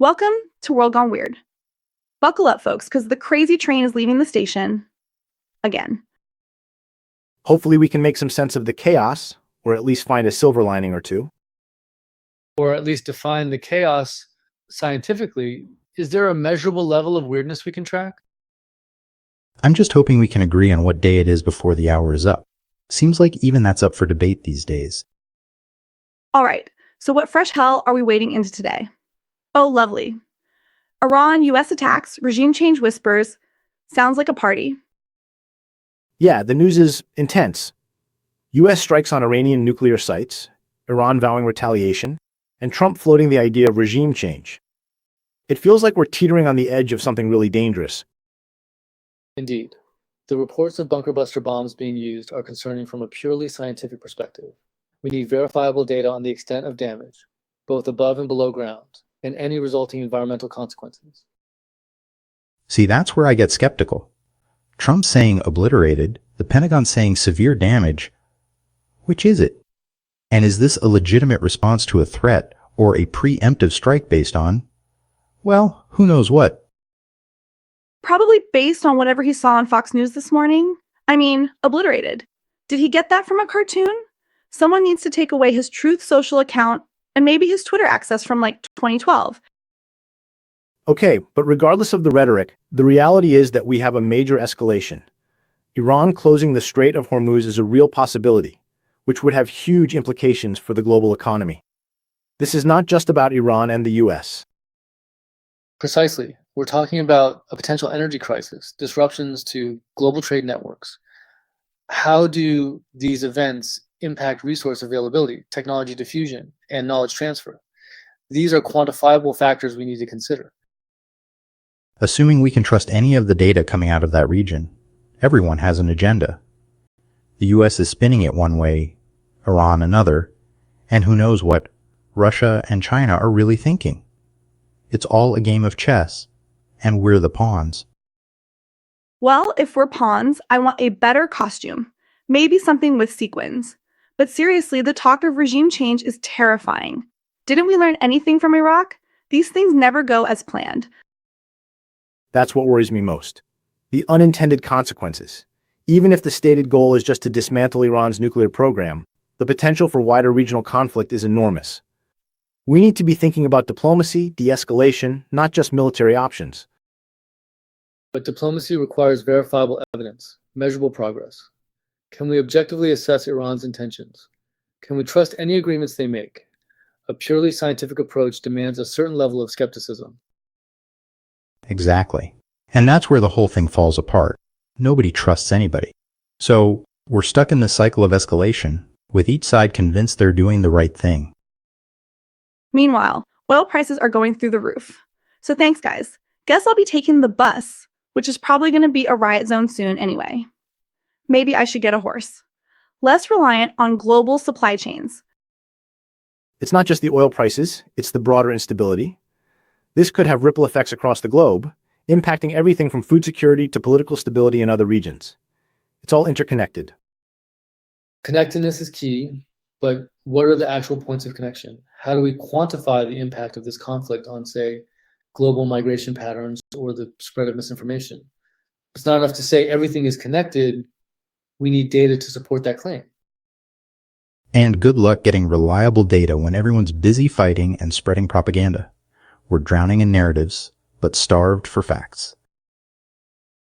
Welcome to World Gone Weird. Buckle up, folks, because the crazy train is leaving the station again. Hopefully we can make some sense of the chaos, or at least find a silver lining or two. Or at least define the chaos scientifically. Is there a measurable level of weirdness we can track? I'm just hoping we can agree on what day it is before the hour is up. Seems like even that's up for debate these days. All right, so what fresh hell are we wading into today? Oh, lovely. Iran, US attacks, regime change whispers. Sounds like a party. Yeah, the news is intense. US strikes on Iranian nuclear sites, Iran vowing retaliation, and Trump floating the idea of regime change. It feels like we're teetering on the edge of something really dangerous. Indeed. The reports of bunker buster bombs being used are concerning from a purely scientific perspective. We need verifiable data on the extent of damage, both above and below ground, and any resulting environmental consequences. See, that's where I get skeptical. Trump saying obliterated, the Pentagon saying severe damage. Which is it? And is this a legitimate response to a threat or a preemptive strike based on, well, who knows what? Probably based on whatever he saw on Fox News this morning. I mean, obliterated. Did he get that from a cartoon? Someone needs to take away his Truth Social account and maybe his Twitter access from like 2012. Okay, but regardless of the rhetoric, the reality is that we have a major escalation. Iran closing the Strait of Hormuz is a real possibility, which would have huge implications for the global economy. This is not just about Iran and the US. Precisely. We're talking about a potential energy crisis, disruptions to global trade networks. How do these events impact resource availability, technology diffusion, and knowledge transfer? These are quantifiable factors we need to consider. Assuming we can trust any of the data coming out of that region, everyone has an agenda. The US is spinning it one way, Iran another, and who knows what Russia and China are really thinking. It's all a game of chess, and we're the pawns. Well, if we're pawns, I want a better costume. Maybe something with sequins. But seriously, the talk of regime change is terrifying. Didn't we learn anything from Iraq? These things never go as planned. That's what worries me most. The unintended consequences. Even if the stated goal is just to dismantle Iran's nuclear program, the potential for wider regional conflict is enormous. We need to be thinking about diplomacy, de-escalation, not just military options. But diplomacy requires verifiable evidence, measurable progress. Can we objectively assess Iran's intentions? Can we trust any agreements they make? A purely scientific approach demands a certain level of skepticism. Exactly. And that's where the whole thing falls apart. Nobody trusts anybody. So, we're stuck in this cycle of escalation, with each side convinced they're doing the right thing. Meanwhile, oil prices are going through the roof. So thanks, guys. Guess I'll be taking the bus, which is probably going to be a riot zone soon anyway. Maybe I should get a horse. Less reliant on global supply chains. It's not just the oil prices, it's the broader instability. This could have ripple effects across the globe, impacting everything from food security to political stability in other regions. It's all interconnected. Connectedness is key, but what are the actual points of connection? How do we quantify the impact of this conflict on, say, global migration patterns or the spread of misinformation? It's not enough to say everything is connected. We need data to support that claim. And good luck getting reliable data when everyone's busy fighting and spreading propaganda. We're drowning in narratives, but starved for facts.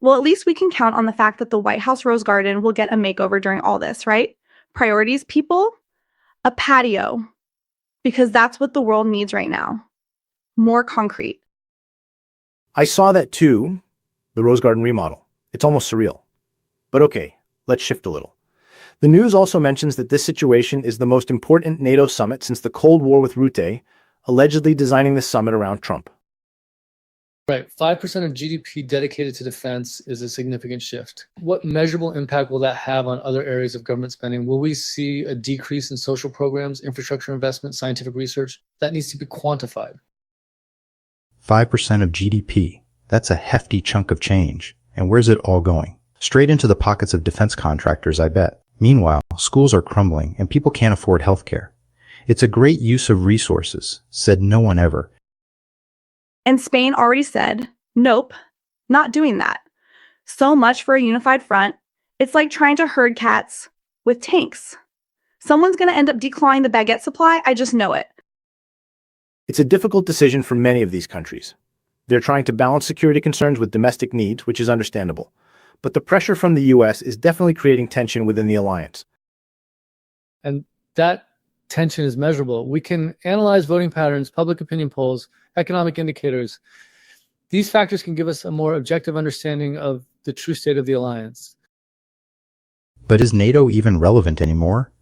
Well, at least we can count on the fact that the White House Rose Garden will get a makeover during all this, right? Priorities, people? A patio. Because that's what the world needs right now. More concrete. I saw that too, the Rose Garden remodel. It's almost surreal. But okay, let's shift a little. The news also mentions that this situation is the most important NATO summit since the Cold War, with Rutte allegedly designing the summit around Trump. Right, 5% of GDP dedicated to defense is a significant shift. What measurable impact will that have on other areas of government spending? Will we see a decrease in social programs, infrastructure investment, scientific research? That needs to be quantified. 5% of GDP. That's a hefty chunk of change. And where's it all going? Straight into the pockets of defense contractors, I bet. Meanwhile, schools are crumbling and people can't afford healthcare. It's a great use of resources, said no one ever. And Spain already said, nope, not doing that. So much for a unified front. It's like trying to herd cats with tanks. Someone's going to end up declawing the baguette supply, I just know it. It's a difficult decision for many of these countries. They're trying to balance security concerns with domestic needs, which is understandable. But the pressure from the US is definitely creating tension within the alliance. And that tension is measurable. We can analyze voting patterns, public opinion polls, economic indicators. These factors can give us a more objective understanding of the true state of the alliance. But is NATO even relevant anymore?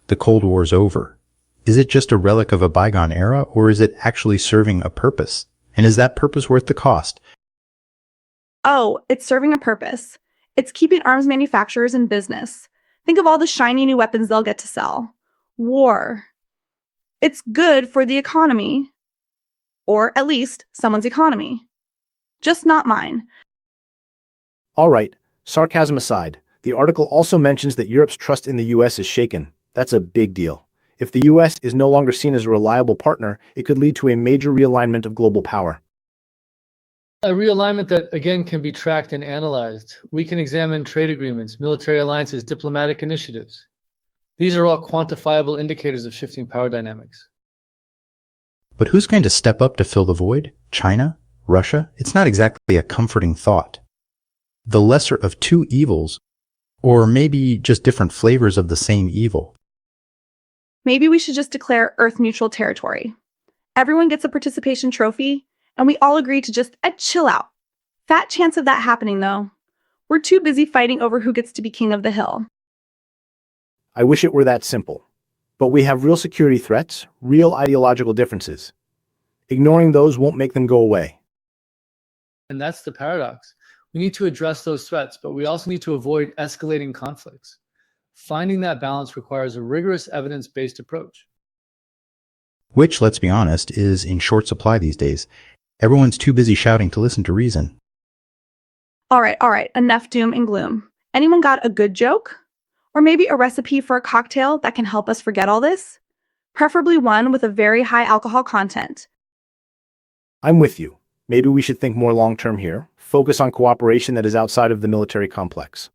The Cold War's over. Is it just a relic of a bygone era, or is it actually serving a purpose? And is that purpose worth the cost? Oh, it's serving a purpose. It's keeping arms manufacturers in business. Think of all the shiny new weapons they'll get to sell. War. It's good for the economy. Or at least someone's economy. Just not mine. All right, sarcasm aside, the article also mentions that Europe's trust in the US is shaken. That's a big deal. If the US is no longer seen as a reliable partner, it could lead to a major realignment of global power. A realignment that, again, can be tracked and analyzed. We can examine trade agreements, military alliances, diplomatic initiatives. These are all quantifiable indicators of shifting power dynamics. But who's going to step up to fill the void? China? Russia? It's not exactly a comforting thought. The lesser of two evils, or maybe just different flavors of the same evil. Maybe we should just declare Earth-neutral territory. Everyone gets a participation trophy, and we all agree to just chill out. Fat chance of that happening, though. We're too busy fighting over who gets to be king of the hill. I wish it were that simple. But we have real security threats, real ideological differences. Ignoring those won't make them go away. And that's the paradox. We need to address those threats, but we also need to avoid escalating conflicts. Finding that balance requires a rigorous evidence-based approach. Which, let's be honest, is in short supply these days. Everyone's too busy shouting to listen to reason. All right, enough doom and gloom. Anyone got a good joke? Or maybe a recipe for a cocktail that can help us forget all this? Preferably one with a very high alcohol content. I'm with you. Maybe we should think more long-term here, focus on cooperation that is outside of the military complex.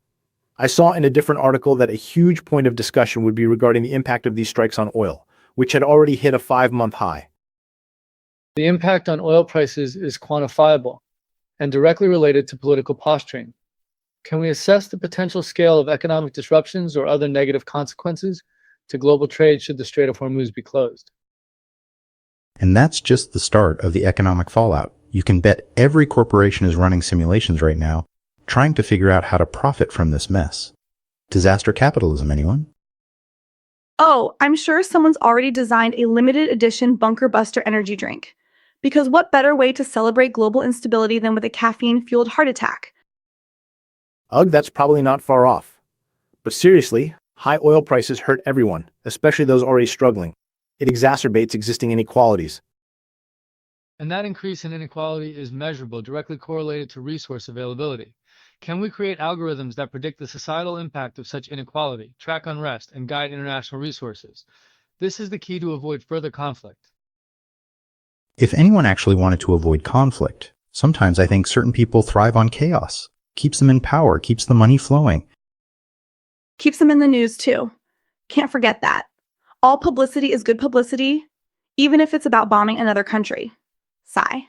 I saw in a different article that a huge point of discussion would be regarding the impact of these strikes on oil, which had already hit a 5-month high. The impact on oil prices is quantifiable and directly related to political posturing. Can we assess the potential scale of economic disruptions or other negative consequences to global trade should the Strait of Hormuz be closed? And that's just the start of the economic fallout. You can bet every corporation is running simulations right now, trying to figure out how to profit from this mess. Disaster capitalism, anyone? Oh, I'm sure someone's already designed a limited edition Bunker Buster energy drink. Because what better way to celebrate global instability than with a caffeine-fueled heart attack? Ugh, that's probably not far off. But seriously, high oil prices hurt everyone, especially those already struggling. It exacerbates existing inequalities. And that increase in inequality is measurable, directly correlated to resource availability. Can we create algorithms that predict the societal impact of such inequality, track unrest, and guide international resources? This is the key to avoid further conflict. If anyone actually wanted to avoid conflict, sometimes I think certain people thrive on chaos. Keeps them in power, keeps the money flowing. Keeps them in the news, too. Can't forget that. All publicity is good publicity, even if it's about bombing another country. Sigh.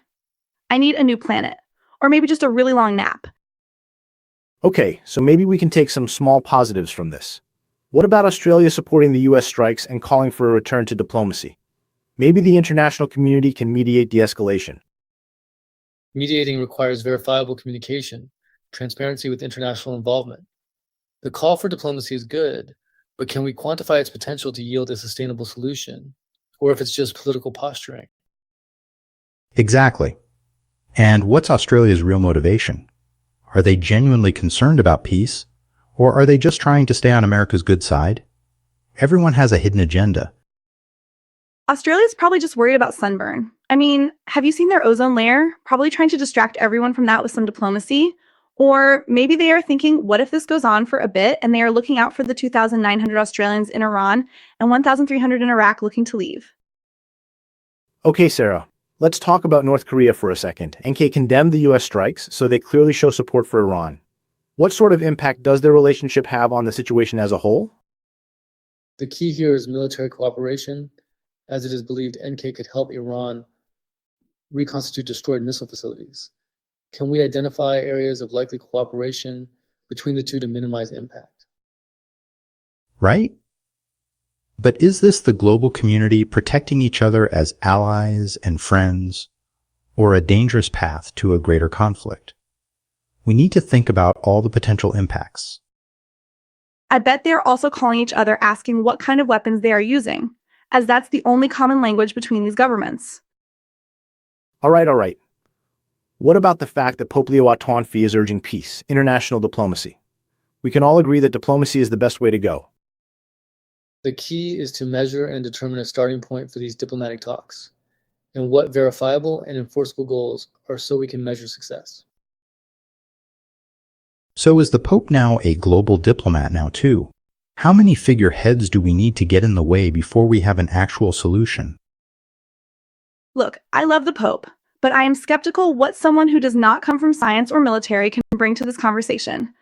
I need a new planet, or maybe just a really long nap. Okay, so maybe we can take some small positives from this. What about Australia supporting the US strikes and calling for a return to diplomacy? Maybe the international community can mediate de-escalation. Mediating requires verifiable communication, transparency with international involvement. The call for diplomacy is good, but can we quantify its potential to yield a sustainable solution? Or if it's just political posturing? Exactly. And what's Australia's real motivation? Are they genuinely concerned about peace? Or are they just trying to stay on America's good side? Everyone has a hidden agenda. Australia's probably just worried about sunburn. I mean, have you seen their ozone layer? Probably trying to distract everyone from that with some diplomacy. Or maybe they are thinking, what if this goes on for a bit and they are looking out for the 2,900 Australians in Iran and 1,300 in Iraq looking to leave? Okay, Sarah, Let's talk about North Korea for a second. NK condemned the US strikes, so they clearly show support for Iran. What sort of impact does their relationship have on the situation as a whole? The key here is military cooperation, as it is believed NK could help Iran reconstitute destroyed missile facilities. Can we identify areas of likely cooperation between the two to minimize impact? Right? But is this the global community protecting each other as allies and friends, or a dangerous path to a greater conflict? We need to think about all the potential impacts. I bet they are also calling each other asking what kind of weapons they are using, as that's the only common language between these governments. All right. What about the fact that Pope Leo XII is urging peace, international diplomacy? We can all agree that diplomacy is the best way to go. The key is to measure and determine a starting point for these diplomatic talks, and what verifiable and enforceable goals are so we can measure success. So is the Pope now a global diplomat now too? How many figureheads do we need to get in the way before we have an actual solution? Look, I love the Pope, but I am skeptical what someone who does not come from science or military can bring to this conversation.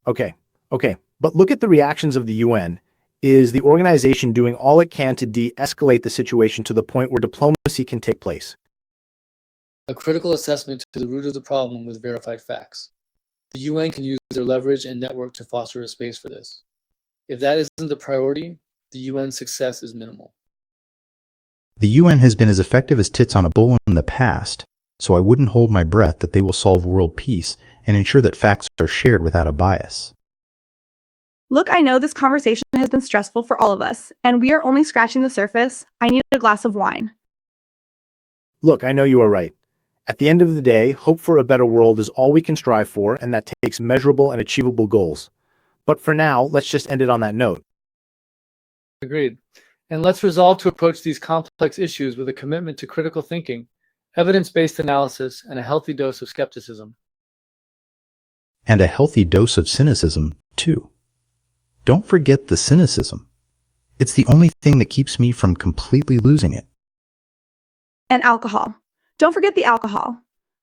Okay. But look at the reactions of the UN. Is the organization doing all it can to de-escalate the situation to the point where diplomacy can take place? A critical assessment to the root of the problem with verified facts. The UN can use their leverage and network to foster a space for this. If that isn't the priority, the UN's success is minimal. The UN has been as effective as tits on a bull in the past, so I wouldn't hold my breath that they will solve world peace and ensure that facts are shared without a bias. Look, I know this conversation has been stressful for all of us, and we are only scratching the surface. I need a glass of wine. Look, I know you are right. At the end of the day, hope for a better world is all we can strive for, and that takes measurable and achievable goals. But for now, let's just end it on that note. Agreed. And let's resolve to approach these complex issues with a commitment to critical thinking, evidence-based analysis, and a healthy dose of skepticism. And a healthy dose of cynicism, too. Don't forget the cynicism. It's the only thing that keeps me from completely losing it. And alcohol. Don't forget the alcohol.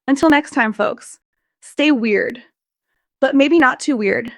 Until next time, folks, stay weird. But maybe not too weird.